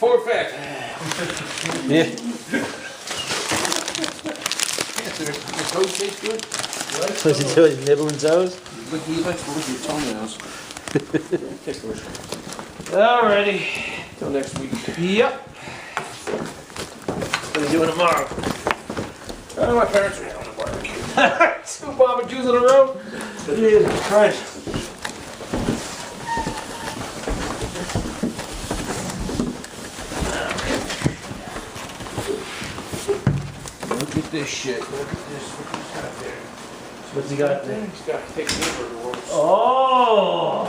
For a fact. Yeah. The toes taste good? What's he doing? Nibbling toes? Look, he likes to look at your toenails. Taste delicious. Alrighty. Till next week. Yep. What are you doing tomorrow? My parents are having a barbecue. 2 barbecues in a row? Jesus Christ. Look at this shit. Look at this. Look at this guy there. What's he got there? He's got a thick hamburger rolls. Oh!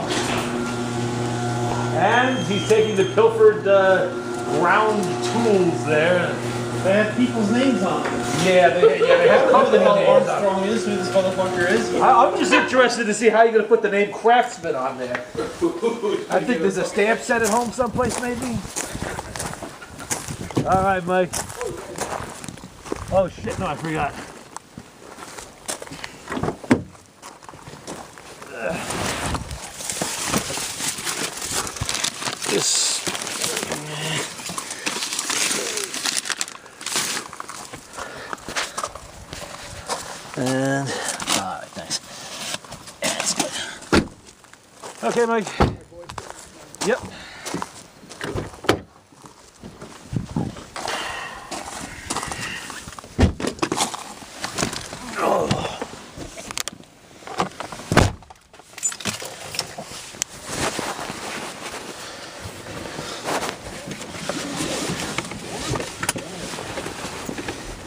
And he's taking the pilfered ground tools there. They have people's names on them. Yeah, they have company How names on it. Armstrong is, who this motherfucker is. I'm just interested to see how you're going to put the name Craftsman on there. I think there's a stamp set at home someplace, maybe. All right, Mike. Oh, shit, no, I forgot. This. And, all right, thanks. That's good. Okay, Mike. Yep.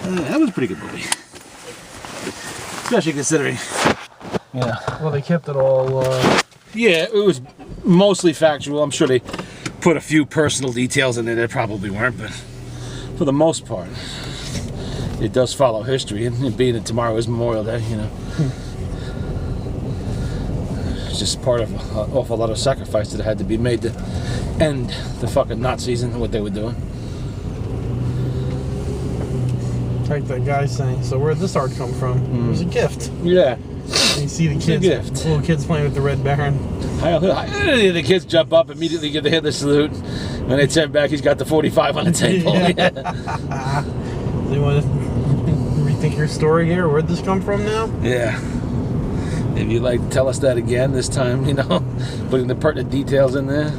That was a pretty good movie. Especially considering, you know. Well, they kept it all. Yeah, it was mostly factual. I'm sure they put a few personal details in there that probably weren't, but for the most part, it does follow history. And being that tomorrow is Memorial Day, you know. It's just part of an awful lot of sacrifice that had to be made to end the fucking Nazis and what they were doing. Like that guy saying, so where'd this art come from? It was a gift. Yeah. And you see the a kids, gift. little kids playing with the Red Baron. The kids jump up, immediately give the Hitler salute. When they turn back, he's got the 45 on the table. Yeah. Yeah. Do you want to rethink your story here? Where'd this come from now? Yeah. If you'd like to tell us that again this time, you know, putting the pertinent details in there.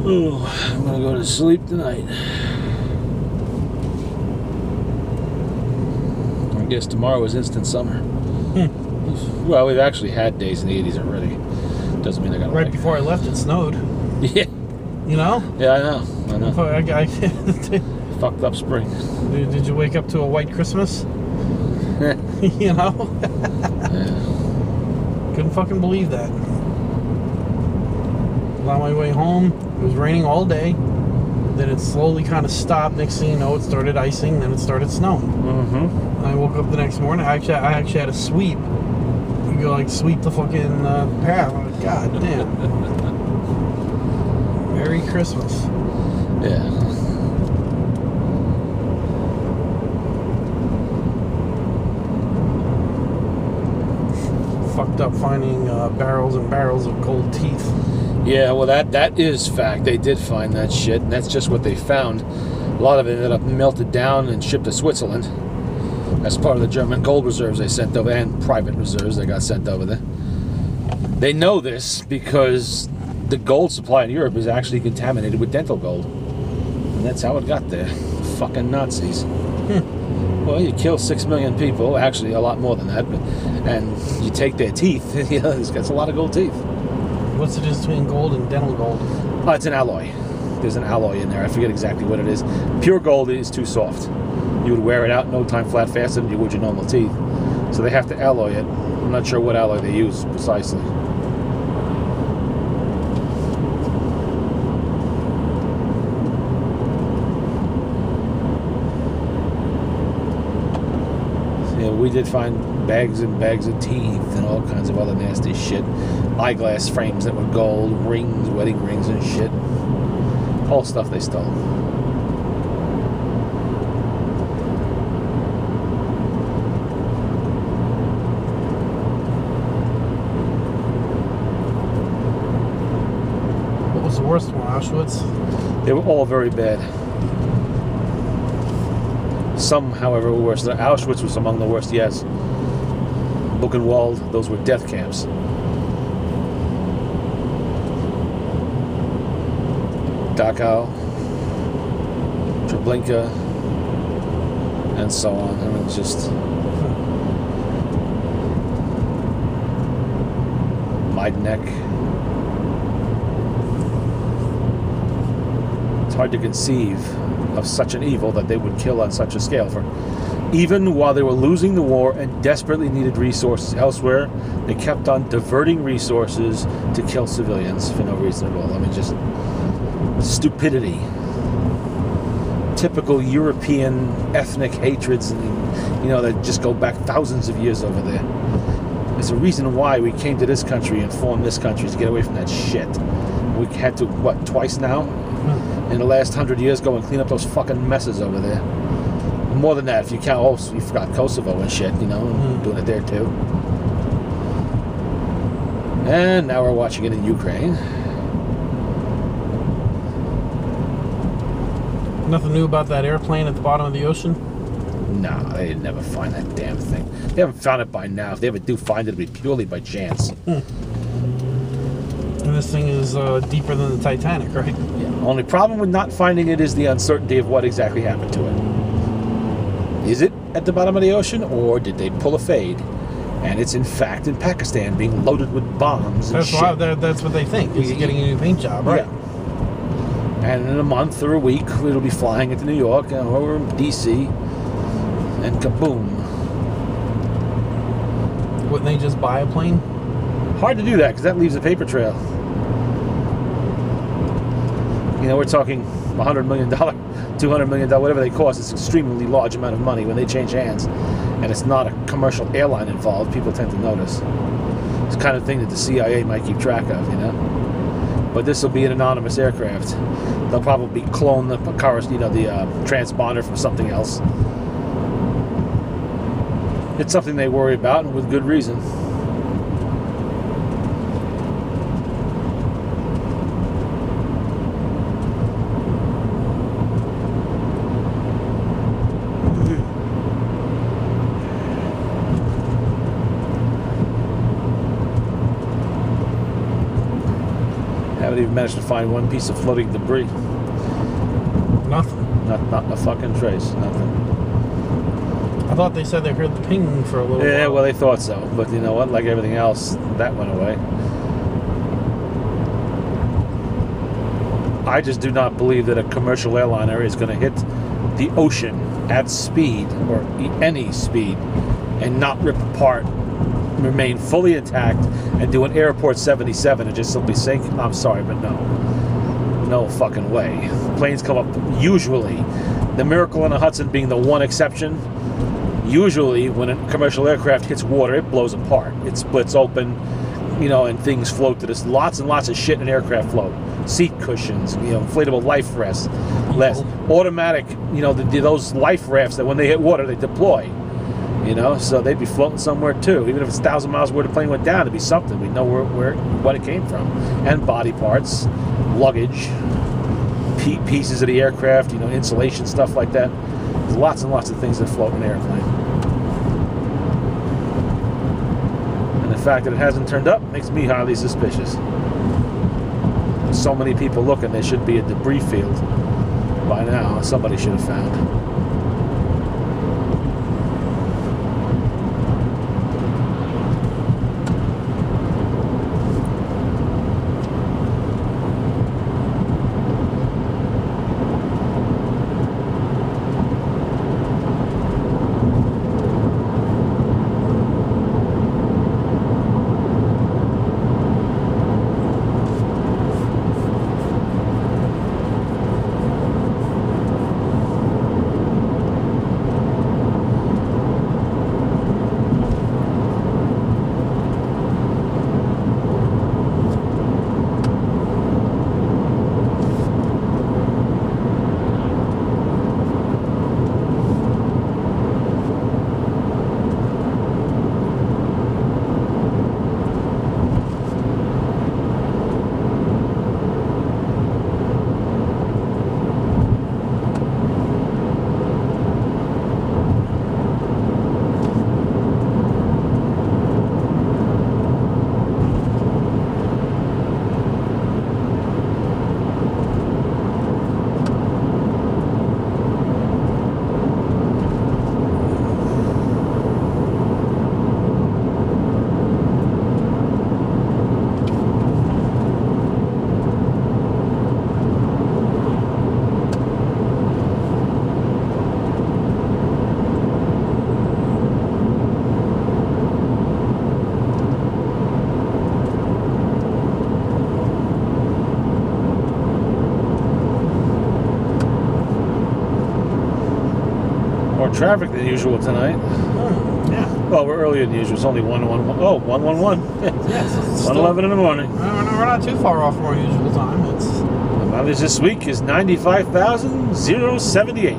Oh, I'm gonna go to sleep tonight. I guess tomorrow is instant summer. Well, we've actually had days in the 80s already. Doesn't mean I gotta Right like before I left, it snowed. Yeah, You know? yeah, I know. Fucked up spring. Did you wake up to a white Christmas? You know? Yeah. Couldn't fucking believe that. On my way home, it was raining all day. Then it slowly kind of stopped. Next thing you know, it started icing. Then it started snowing. Mm-hmm. I woke up the next morning. I actually had to sweep. You go like sweep the fucking path. I'm like, God damn. Merry Christmas. Yeah. Fucked up finding barrels and barrels of gold teeth. Yeah, well, that is fact. They did find that shit, and that's just what they found. A lot of it ended up melted down and shipped to Switzerland as part of the German gold reserves they sent over, and private reserves they got sent over there. They know this because the gold supply in Europe is actually contaminated with dental gold. And that's how it got there. Fucking Nazis. Well, you kill 6 million people, actually a lot more than that, and you take their teeth, you know, it's got a lot of gold teeth. What's the difference between gold and dental gold? Oh, it's an alloy. There's an alloy in there. I forget exactly what it is. Pure gold is too soft. You would wear it out no time flat faster than you would your normal teeth. So they have to alloy it. I'm not sure what alloy they use precisely. Yeah, we did find bags and bags of teeth and all kinds of other nasty shit. Eyeglass frames that were gold, rings, wedding rings and shit. All stuff they stole. Auschwitz. They were all very bad. Some, however, were worse. Auschwitz was among the worst, yes. Buchenwald, those were death camps. Dachau, Treblinka, and so on. I mean, just Majdanek. It's hard to conceive of such an evil that they would kill on such a scale. For even while they were losing the war and desperately needed resources elsewhere, they kept on diverting resources to kill civilians for no reason at all. I mean, just stupidity. Typical European ethnic hatreds, and that just go back thousands of years over there. There's a reason why we came to this country and formed this country, to get away from that shit. We had to, twice now? In the last 100 years, go and clean up those fucking messes over there. More than that, if you count, you forgot Kosovo and shit, doing it there too. And now we're watching it in Ukraine. Nothing new about that airplane at the bottom of the ocean? No, they'd never find that damn thing. They haven't found it by now. If they ever do find it, it'll be purely by chance. And this thing is deeper than the Titanic, right? Yeah. Only problem with not finding it is the uncertainty of what exactly happened to it. Is it at the bottom of the ocean, or did they pull a fade? And it's in fact in Pakistan, being loaded with bombs and shit. That's what they think. He's getting a new paint job, right? Yeah. And in a month or a week, it'll be flying into New York or D.C. and kaboom. Wouldn't they just buy a plane? Hard to do that because that leaves a paper trail. We're talking $100 million, $200 million, whatever they cost. It's an extremely large amount of money when they change hands. And it's not a commercial airline involved. People tend to notice. It's the kind of thing that the CIA might keep track of, But this will be an anonymous aircraft. They'll probably clone the transponder from something else. It's something they worry about, and with good reason. Haven't even managed to find one piece of floating debris. Nothing. Not a fucking trace. Nothing. I thought they said they heard the ping for a little while. Yeah, well, they thought so. But you know what? Like everything else, that went away. I just do not believe that a commercial airliner is going to hit the ocean at speed, or any speed, and not rip apart, remain fully intact, and do an Airport 77 and just simply sink. I'm sorry, but no. No fucking way. Planes come up, usually, the Miracle on the Hudson being the one exception, usually when a commercial aircraft hits water, it blows apart. It splits open, and things float to this. Lots and lots of shit in aircraft float. Seat cushions, inflatable life vests, automatic, those life rafts that when they hit water, they deploy. So they'd be floating somewhere too. Even if it's 1,000 miles where the plane went down, it'd be something. We'd know what it came from. And body parts, luggage, pieces of the aircraft, insulation, stuff like that. There's lots and lots of things that float in an airplane. And the fact that it hasn't turned up makes me highly suspicious. So many people looking, there should be a debris field by now. Somebody should have found. More traffic than usual tonight. Yeah. Well, we're earlier than usual. It's only 111. Oh, 111. Yes. 111 in the morning. We're not too far off from our usual time. It's The mileage this week is 95,078.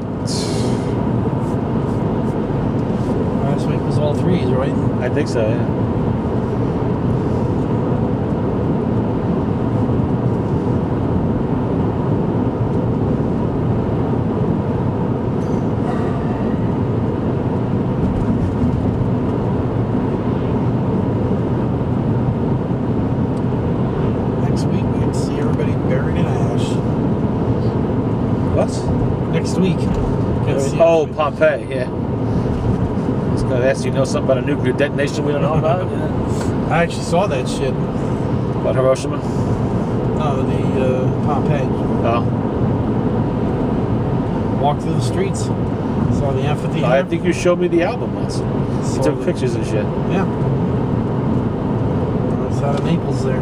last week was all threes, right? I think so, yeah. Next week we get to see everybody buried in ash. What? Next week. Get to see Oh, everybody- Pompeii, yeah. I was going to ask you know something about a nuclear detonation we don't know about? Yeah. I actually saw that shit. About Hiroshima? No, the Pompeii. Oh. Walked through the streets. Saw the amphitheater. I think you showed me the album once. You Saw took the- pictures and shit. Yeah. I was out of Naples there.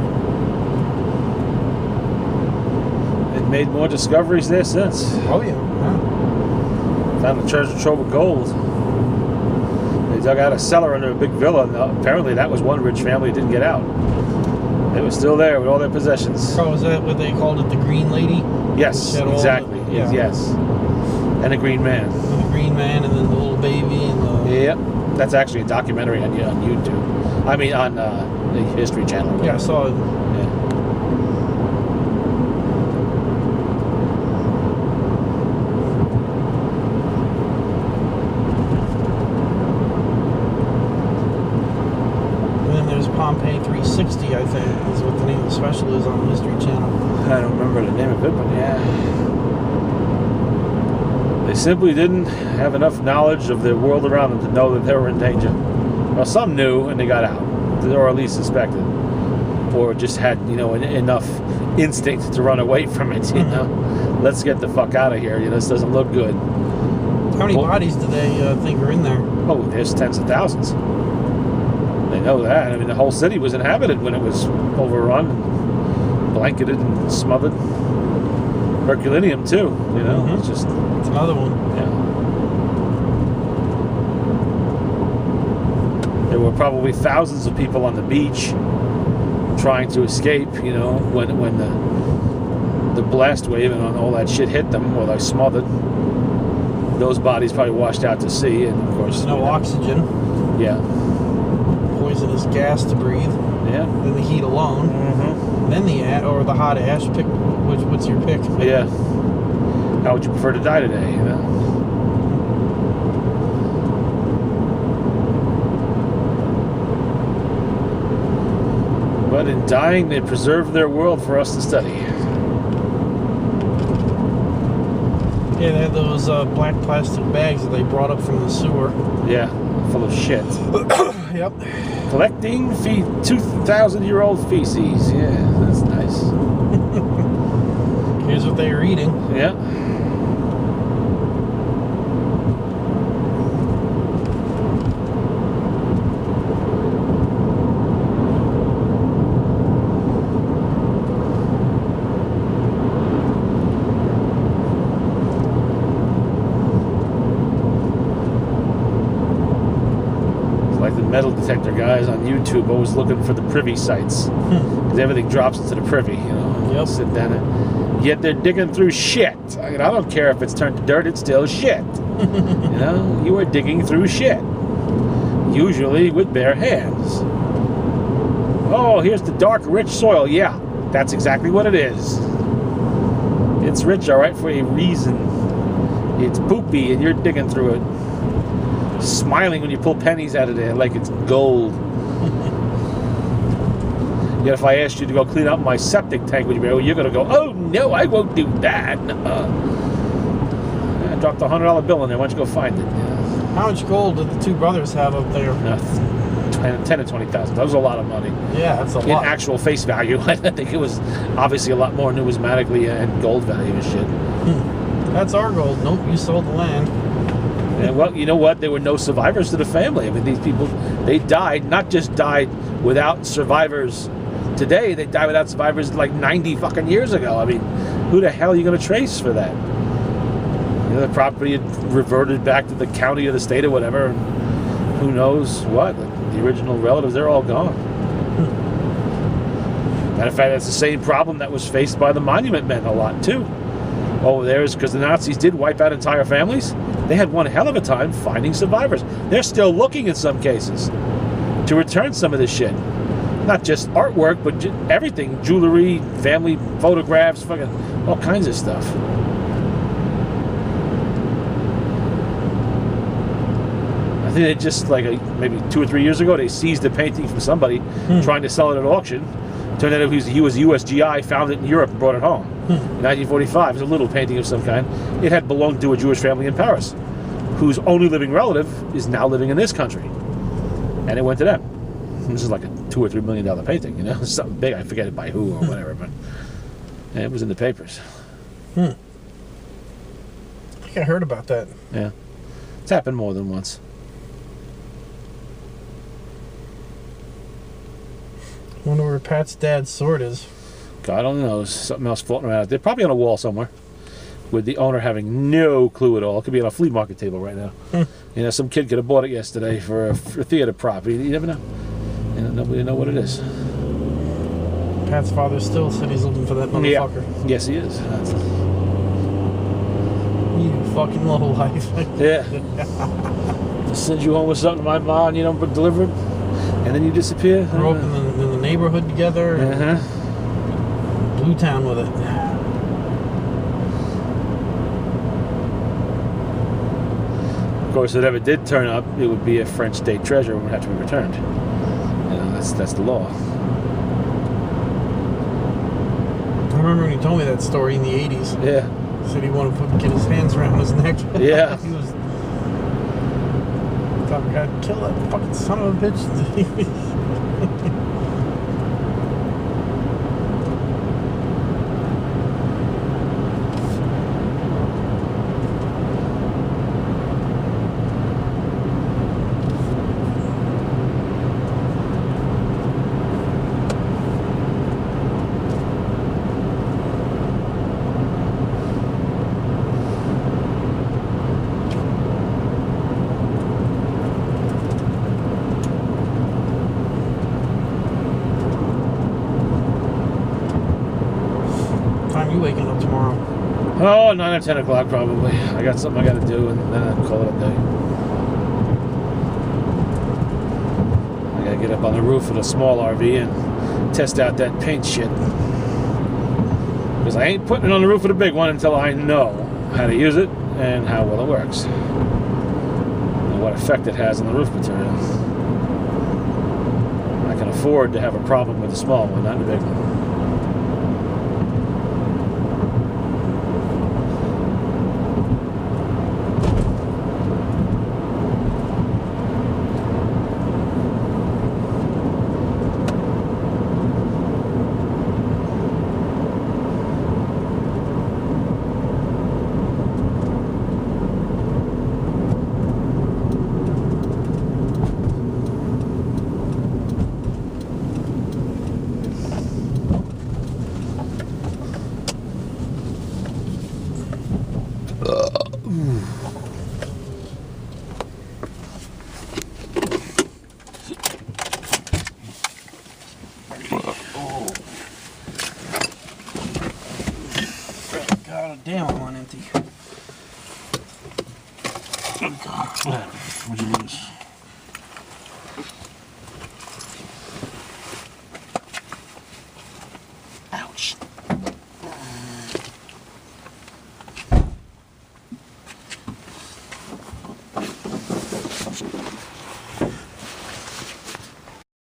They've made more discoveries there since. Oh yeah. Found a treasure trove of gold. They dug out a cellar under a big villa, and apparently that was one rich family that didn't get out. They were still there with all their possessions. Oh, is that what they called it? The Green Lady? Yes, She had all exactly. the- yeah. Yes. And a green man. The Green Man and then the little baby and the... Yep. That's actually a documentary on YouTube. I mean, on the History Channel. Yeah, I saw it. Yeah. And then there's Pompeii 360, I think, is what the name of the special is on the History Channel. I don't remember the name of it, but yeah. They simply didn't have enough knowledge of the world around them to know that they were in danger. Well, some knew and they got out, or at least suspected, or just had, you know, enough instinct to run away from it. You know, let's get the fuck out of here. You know, this doesn't look good. How many Well- bodies do they think are in there? Oh, there's tens of thousands. They know that. I mean, the whole city was inhabited when it was overrun, and blanketed and smothered. Herculaneum too. You know, Mhm. it's just. It's another one. Yeah. There were probably thousands of people on the beach trying to escape, you know, when the blast wave and all that shit hit them, or they smothered. Those bodies probably washed out to sea, and of course, No you know, oxygen. Yeah, Poisonous gas to breathe. yeah, Then the heat alone. Then the or the hot ash. Pick what's your pick? yeah. How would you prefer to die today? You know. But in dying, they preserved their world for us to study. Yeah, they had those black plastic bags that they brought up from the sewer. Yeah, full of shit. Yep. Collecting 2,000-year-old feces. Yeah, that's nice. Here's what they were eating. Yeah. Like the metal detector guys on YouTube, always looking for the privy sites, because everything drops into the privy. You know, Yep. sit down and yet they're digging through shit. I mean, I don't care if it's turned to dirt; it's still shit. You know, you are digging through shit, usually with bare hands. Oh, here's the dark, rich soil. Yeah, that's exactly what it is. It's rich, all right, for a reason. It's poopy, and you're digging through it. Smiling when you pull pennies out of there like it's gold. Yet if I asked you to go clean up my septic tank, would you be? Oh, you're gonna go. Oh no, I won't do that. I dropped a $100 bill in there. Why don't you go find it? How much gold did the two brothers have up there? 10 to 20,000. That was a lot of money Yeah, that's a in lot. actual face value. I think it was obviously a lot more numismatically and gold value and shit. That's our gold. Nope, you sold the land. And well, you know what? There were no survivors to the family. I mean, these people, they died, not just died without survivors today, they died without survivors like 90 fucking years ago. I mean, who the hell are you going to trace for that? You You know, the property had reverted back to the county or the state or whatever. And who knows what? The original relatives, they're all gone. Matter of fact, that's the same problem that was faced by the monument men a lot too. Over there is because the Nazis did wipe out entire families. They had one hell of a time finding survivors. They're still looking in some cases to return some of this shit. Not just artwork, but everything. Jewelry, family photographs, fucking all kinds of stuff. I think they just, like, maybe 2 or 3 years ago, they seized a painting from somebody trying to sell it at auction. Turned out he was USGI, found it in Europe and brought it home. In 1945, it was a little painting of some kind. It had belonged to a Jewish family in Paris, whose only living relative is now living in this country. And it went to them. This is like a $2 or $3 million painting, you know? Something big, I forget it by who or whatever, but it was in the papers. I think I heard about that. Yeah. It's happened more than once. Wonder where Pat's dad's sword is. God only knows. Something else floating around out there. Probably on a wall somewhere. With the owner having no clue at all. It could be on a flea market table right now. You know, some kid could have bought it yesterday for a theater prop. You never know. You know, nobody know what it is. Pat's father still said he's looking for that motherfucker. Yeah. Yes, he is. You fucking low life. Yeah. Send you home with something to my mom and you don't deliver it. And then you disappear. Grew up in the neighborhood together. Blue Town with it. Of course, if it ever did turn up, it would be a French state treasure and would have to be returned. You know, that's the law. I remember when he told me that story in the 80s. Yeah. He said he wanted to get his hands around his neck. Yeah. He was... I thought, God, kill that fucking son of a bitch. You waking up tomorrow? Oh, 9 or 10 o'clock probably. I got something I got to do, and then I'll call it a day. I got to get up on the roof of the small RV and test out that paint shit. Because I ain't putting it on the roof of the big one until I know how to use it and how well it works. And what effect it has on the roof material. I can afford to have a problem with the small one, not the big one. God damn, I'm on empty. What'd you lose?